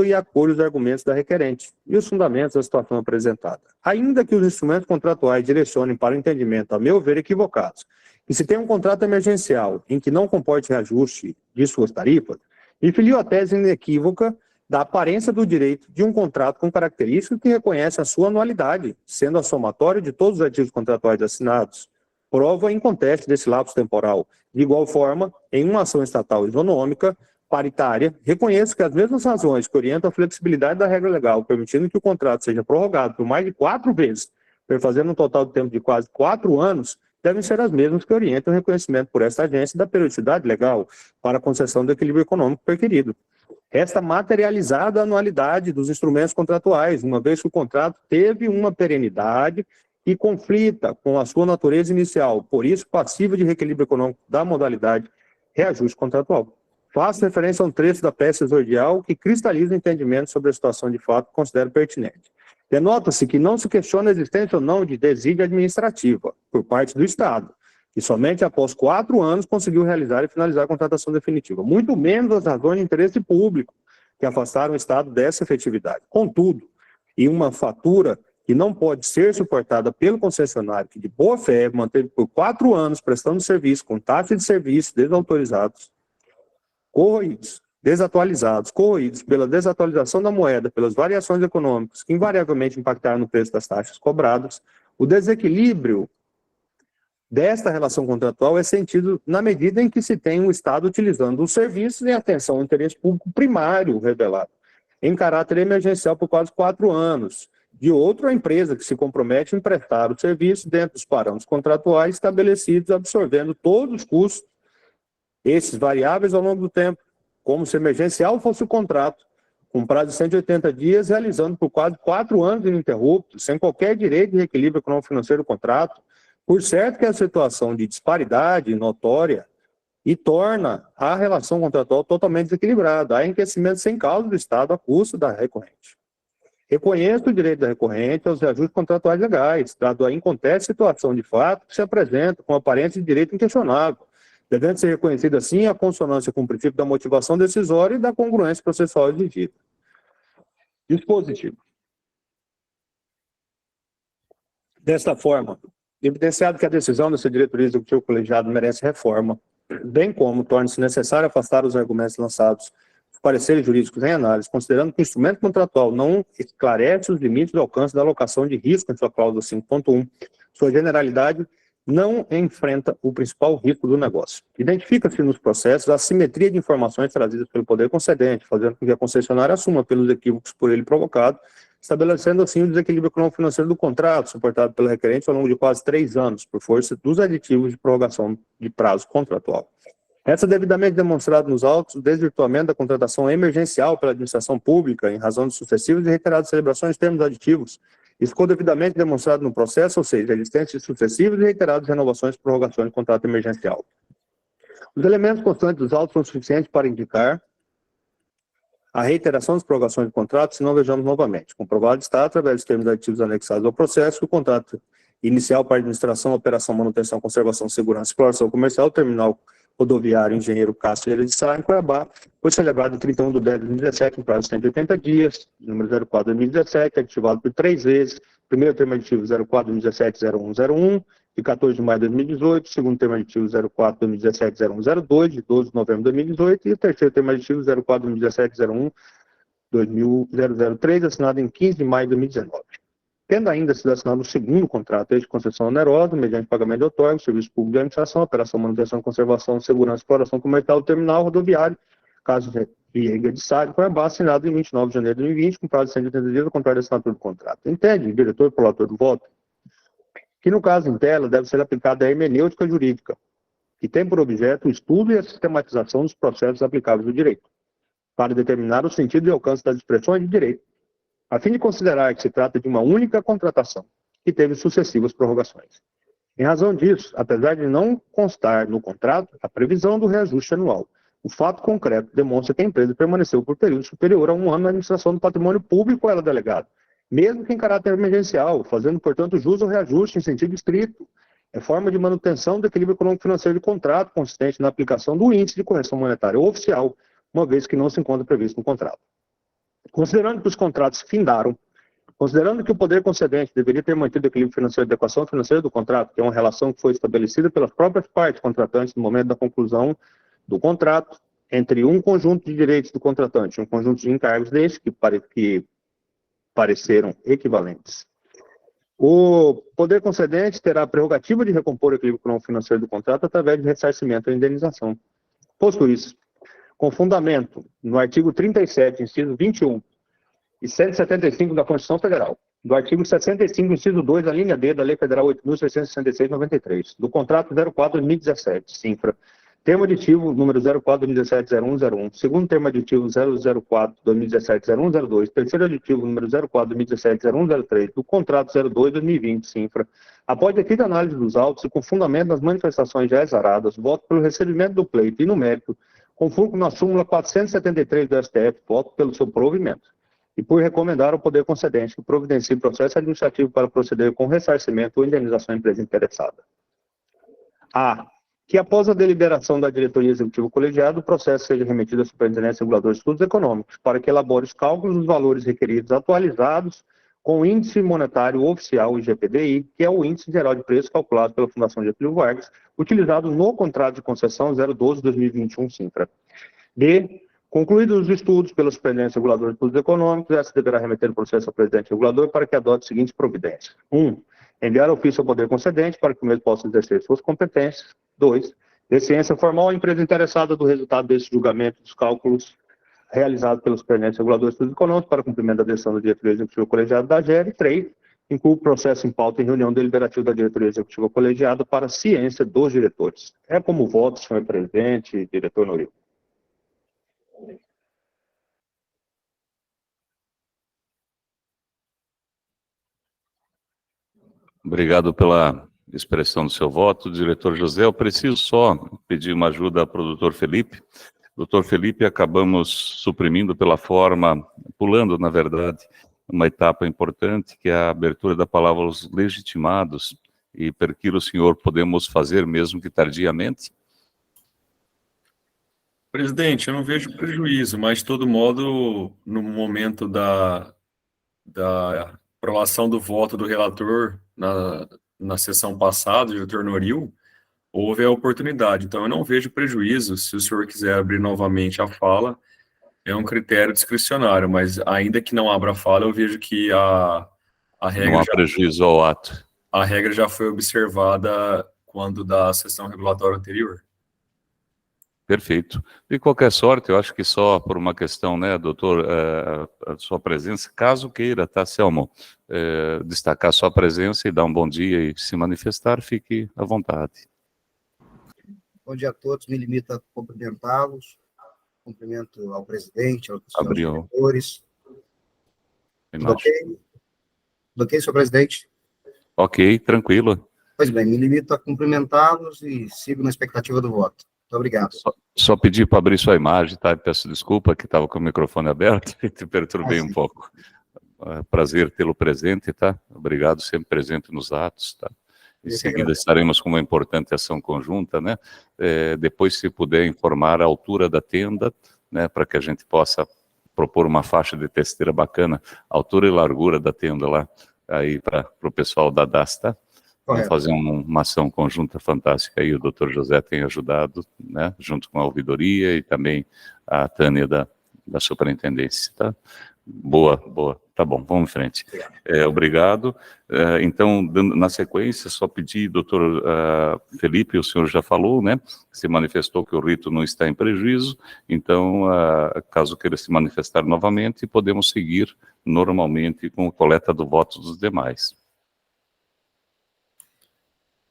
e acolho os argumentos da requerente e os fundamentos da situação apresentada. Ainda que os instrumentos contratuais direcionem para o entendimento, a meu ver, equivocados, e se tem um contrato emergencial em que não comporte reajuste de suas tarifas, me filio a tese inequívoca da aparência do direito de um contrato com características que reconhece a sua anualidade, sendo a somatória de todos os artigos contratuais assinados, prova inconteste desse lapso temporal. De igual forma, em uma ação estatal isonômica, paritária, reconheço que as mesmas razões que orientam a flexibilidade da regra legal, permitindo que o contrato seja prorrogado por mais de 4 vezes, perfazendo um total de tempo de quase 4 anos, devem ser as mesmas que orientam o reconhecimento por esta agência da periodicidade legal para a concessão do equilíbrio econômico requerido. Resta materializada a anualidade dos instrumentos contratuais, uma vez que o contrato teve uma perenidade que conflita com a sua natureza inicial, por isso passiva de reequilíbrio econômico da modalidade reajuste contratual. Faço referência a um trecho da peça exordial que cristaliza o entendimento sobre a situação de fato que considero pertinente. Denota-se que não se questiona a existência ou não de desídia administrativa por parte do Estado, que somente após 4 anos conseguiu realizar e finalizar a contratação definitiva, muito menos as razões de interesse público que afastaram o Estado dessa efetividade. Contudo, em uma fatura que não pode ser suportada pelo concessionário, que de boa fé manteve por 4 anos prestando serviço com taxa de serviço desautorizados, corroídos, desatualizados, corroídos pela desatualização da moeda, pelas variações econômicas que invariavelmente impactaram no preço das taxas cobradas, o desequilíbrio desta relação contratual é sentido na medida em que se tem o Estado utilizando os serviços em atenção ao interesse público primário revelado, em caráter emergencial por quase 4 anos, de outra empresa que se compromete em prestar o serviço dentro dos parâmetros contratuais estabelecidos, absorvendo todos os custos, esses variáveis ao longo do tempo, como se emergencial fosse o contrato, com prazo de 180 dias, realizando por quase 4 anos ininterruptos, sem qualquer direito de reequilíbrio econômico-financeiro do contrato, por certo que a situação de disparidade notória e torna a relação contratual totalmente desequilibrada. Há enriquecimento sem causa do Estado a custo da recorrente. Reconheço o direito da recorrente aos reajustes contratuais legais, dado a inconteste situação de fato que se apresenta com aparência de direito inquestionável, devendo ser reconhecida assim a consonância com o princípio da motivação decisória e da congruência processual exigida. Dispositivo. Desta forma, evidenciado que a decisão dessa diretoria executiva colegiada merece reforma, bem como torna-se necessário afastar os argumentos lançados dos pareceres jurídicos em análise, considerando que o instrumento contratual não esclarece os limites do alcance da alocação de risco em sua cláusula 5.1, sua generalidade não enfrenta o principal risco do negócio. Identifica-se nos processos a assimetria de informações trazidas pelo poder concedente, fazendo com que a concessionária assuma pelos equívocos por ele provocados, estabelecendo assim o desequilíbrio econômico-financeiro do contrato, suportado pelo requerente ao longo de quase 3 anos, por força dos aditivos de prorrogação de prazo contratual. Essa devidamente demonstrada nos autos, o desvirtuamento da contratação emergencial pela administração pública, em razão de sucessivas e reiteradas celebrações de termos aditivos, isso ficou devidamente demonstrado no processo, ou seja, a existência de sucessivas e reiteradas renovações e prorrogações de contrato emergencial. Os elementos constantes dos autos são suficientes para indicar a reiteração das prorrogações de contrato, se não vejamos novamente. Comprovado está, através dos termos aditivos anexados ao processo, que o contrato inicial para administração, operação, manutenção, conservação, segurança e exploração comercial, terminal rodoviário, engenheiro Castro de Sá, em Cuiabá, foi celebrado em 31 de 10 de 2017, em prazo de 180 dias, número 04 de 2017, ativado por 3 vezes, primeiro termo aditivo 04 de 2017, 0101, de 14 de maio de 2018, segundo termo aditivo 04 de 2017, 0102, de 12 de novembro de 2018, e o terceiro termo aditivo 04 de 2017, 003, assinado em 15 de maio de 2019. Tendo ainda sido assinado o segundo contrato de concessão onerosa, mediante pagamento de outorga, serviço público de administração, operação, manutenção, conservação, segurança, exploração comercial do terminal rodoviário, caso de Vieiga de Sá, de Cuiabá, assinado em 29 de janeiro de 2020, com prazo de 180 dias, ao contrário da assinatura do contrato. Entende, diretor e prolator do voto, que no caso em tela deve ser aplicada a hermenêutica jurídica, que tem por objeto o estudo e a sistematização dos processos aplicáveis do direito, para determinar o sentido e alcance das expressões de direito, a fim de considerar que se trata de uma única contratação, que teve sucessivas prorrogações. Em razão disso, apesar de não constar no contrato a previsão do reajuste anual, o fato concreto demonstra que a empresa permaneceu por período superior a 1 ano na administração do patrimônio público a ela delegado, mesmo que em caráter emergencial, fazendo, portanto, jus ao reajuste em sentido estrito. É forma de manutenção do equilíbrio econômico-financeiro de contrato, consistente na aplicação do índice de correção monetária oficial, uma vez que não se encontra previsto no contrato. Considerando que os contratos findaram, considerando que o poder concedente deveria ter mantido o equilíbrio financeiro e adequação financeira do contrato, que é uma relação que foi estabelecida pelas próprias partes contratantes no momento da conclusão do contrato, entre um conjunto de direitos do contratante e um conjunto de encargos deste, que pareceram equivalentes. O poder concedente terá a prerrogativa de recompor o equilíbrio econômico-financeiro do contrato através de ressarcimento e indenização. Posto isso, com fundamento no artigo 37, inciso 21 e 175 da Constituição Federal, do artigo 65, inciso 2, da linha D da Lei Federal 8.666/93, do contrato 04/2017, CINFRA, Termo aditivo número 04/2017-0101, segundo termo aditivo 004/2017-0102, terceiro aditivo número 04/2017-0103 do contrato 02/2020 Sinfra, após devida análise dos autos e com fundamento nas manifestações já exaradas, voto pelo recebimento do pleito e no mérito, conforme na súmula 473 do STF, voto pelo seu provimento. E por recomendar ao poder concedente que providencie processo administrativo para proceder com ressarcimento ou indenização à empresa interessada. A. Que após a deliberação da diretoria executiva colegiada, o processo seja remetido à Superintendência Reguladora de Estudos Econômicos, para que elabore os cálculos dos valores requeridos atualizados com o Índice Monetário Oficial, IGPDI, que é o Índice Geral de Preços calculado pela Fundação Getúlio Vargas, utilizado no contrato de concessão 012/2021 Sinfra. B. Concluídos os estudos pela Superintendência Reguladora de Estudos Econômicos, essa deverá remeter o processo ao presidente regulador para que adote as seguintes providências. 1. Enviar ofício ao poder concedente para que o mesmo possa exercer suas competências. 2. Desciência formal à empresa interessada do resultado desse julgamento dos cálculos realizados pelos Superintendentes Reguladores de Estudos Econômicos para cumprimento da decisão da diretoria executiva colegiada da AGER. 3. Inclui o processo em pauta em reunião deliberativa da diretoria executiva colegiada para ciência dos diretores. É como voto, senhor presidente e diretor Noril. Obrigado pela expressão do seu voto, diretor José. Eu preciso só pedir uma ajuda ao doutor Felipe. Doutor Felipe, acabamos suprimindo pela forma, pulando, na verdade, uma etapa importante, que é a abertura da palavra aos legitimados. E, perquiro o senhor, podemos fazer mesmo que tardiamente? Presidente, eu não vejo prejuízo, mas, de todo modo, no momento da aprovação do voto do relator na sessão passada, o diretor Noril, houve a oportunidade. Então, eu não vejo prejuízo. Se o senhor quiser abrir novamente a fala, é um critério discricionário, mas ainda que não abra a fala, eu vejo que a Não regra há prejuízo ao ato. a regra já foi observada quando da sessão regulatória anterior. Perfeito. De qualquer sorte, eu acho que só por uma questão, né, doutor, a sua presença, caso queira, tá, Selmo, destacar sua presença e dar um bom dia e se manifestar, fique à vontade. Bom dia a todos, me limito a cumprimentá-los, cumprimento ao presidente, aos Abriu. diretores. Tudo ok? Tudo ok, senhor presidente? Ok, tranquilo. Pois bem, me limito a cumprimentá-los e sigo na expectativa do voto. Muito obrigado. Só pedir para abrir sua imagem, tá? Peço desculpa que estava com o microfone aberto e te perturbei um pouco. Prazer tê-lo presente, tá? Obrigado, sempre presente nos atos, tá? Em seguida estaremos com uma importante ação conjunta, né? Depois, se puder informar a altura da tenda, né? Para que a gente possa propor uma faixa de testeira bacana, altura e largura da tenda lá, aí para o pessoal da DAS, tá? Vamos fazer uma ação conjunta fantástica aí, o doutor José tem ajudado, né, junto com a ouvidoria e também a Tânia da superintendência, tá? Boa, tá bom, vamos em frente. Obrigado. Então, na sequência, só pedir, doutor Felipe, o senhor já falou, né, se manifestou que o rito não está em prejuízo, então, caso queira se manifestar novamente, podemos seguir normalmente com a coleta do voto dos demais.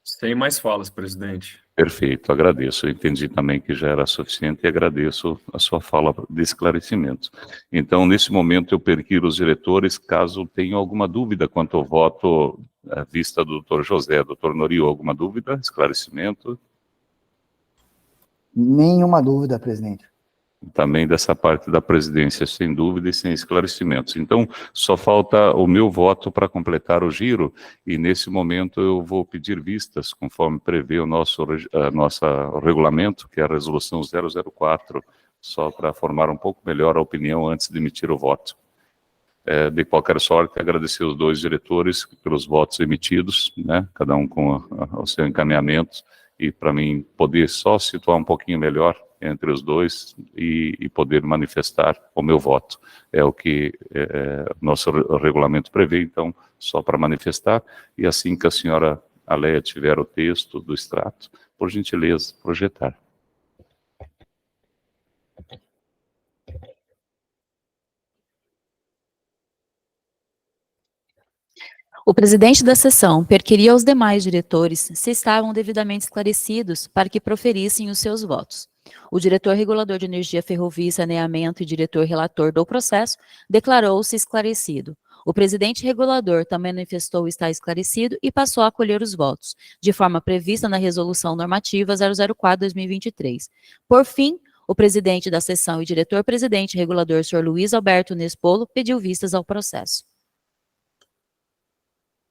Sem mais falas, presidente. Perfeito, agradeço. Eu entendi também que já era suficiente e agradeço a sua fala de esclarecimento. Então, nesse momento, eu perquiro os diretores, caso tenham alguma dúvida quanto ao voto à vista do doutor José. Doutor Noril, alguma dúvida? Esclarecimento? Nenhuma dúvida, presidente. Também dessa parte da presidência, sem dúvida e sem esclarecimentos. Então, só falta o meu voto para completar o giro, e nesse momento eu vou pedir vistas, conforme prevê o nosso regulamento, que é a resolução 004, só para formar um pouco melhor a opinião antes de emitir o voto. De qualquer sorte, agradecer os dois diretores pelos votos emitidos, né, cada um com o seu encaminhamento, e para mim poder só situar um pouquinho melhor entre os dois e poder manifestar o meu voto. É o que nosso regulamento prevê, então, só para manifestar, e assim que a senhora Aleia tiver o texto do extrato, por gentileza, projetar. O presidente da sessão perquiria aos demais diretores se estavam devidamente esclarecidos para que proferissem os seus votos. O diretor regulador de energia, ferrovia e saneamento e diretor relator do processo declarou-se esclarecido. O presidente regulador também manifestou estar esclarecido e passou a acolher os votos, de forma prevista na Resolução Normativa 004/2023. Por fim, o presidente da sessão e diretor-presidente regulador, Sr. Luiz Alberto Nespolo, pediu vistas ao processo.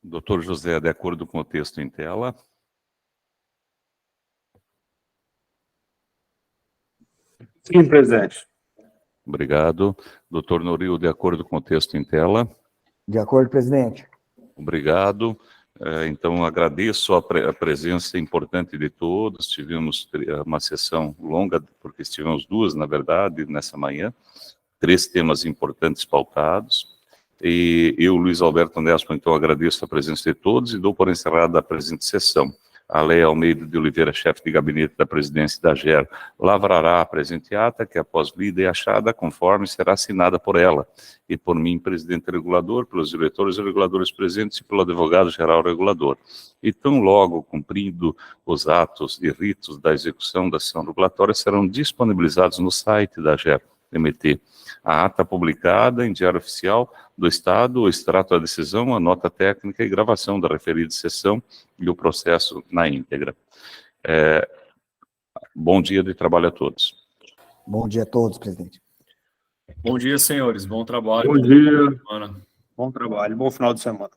Doutor José, de acordo com o texto em tela. Sim, presidente. Obrigado. Doutor Noril, de acordo com o texto em tela. De acordo, presidente. Obrigado. Então, agradeço a presença importante de todos. Tivemos uma sessão longa, porque tivemos duas, na verdade, nessa manhã. 3 temas importantes pautados. E eu, Luiz Alberto Nespolo, então agradeço a presença de todos e dou por encerrada a presente sessão. A Leia Almeida de Oliveira, chefe de gabinete da presidência da GER, lavrará a presente ata, que após lida e achada, conforme será assinada por ela, e por mim, presidente regulador, pelos diretores e reguladores presentes e pelo advogado-geral regulador. E tão logo cumprido os atos e ritos da execução da sessão regulatória, serão disponibilizados no site da GER-MT. A ata publicada em Diário Oficial do Estado, o extrato da decisão, a nota técnica e gravação da referida sessão e o processo na íntegra. Bom dia de trabalho a todos. Bom dia a todos, presidente. Bom dia, senhores. Bom trabalho. Bom dia. Semana. Bom trabalho, bom final de semana.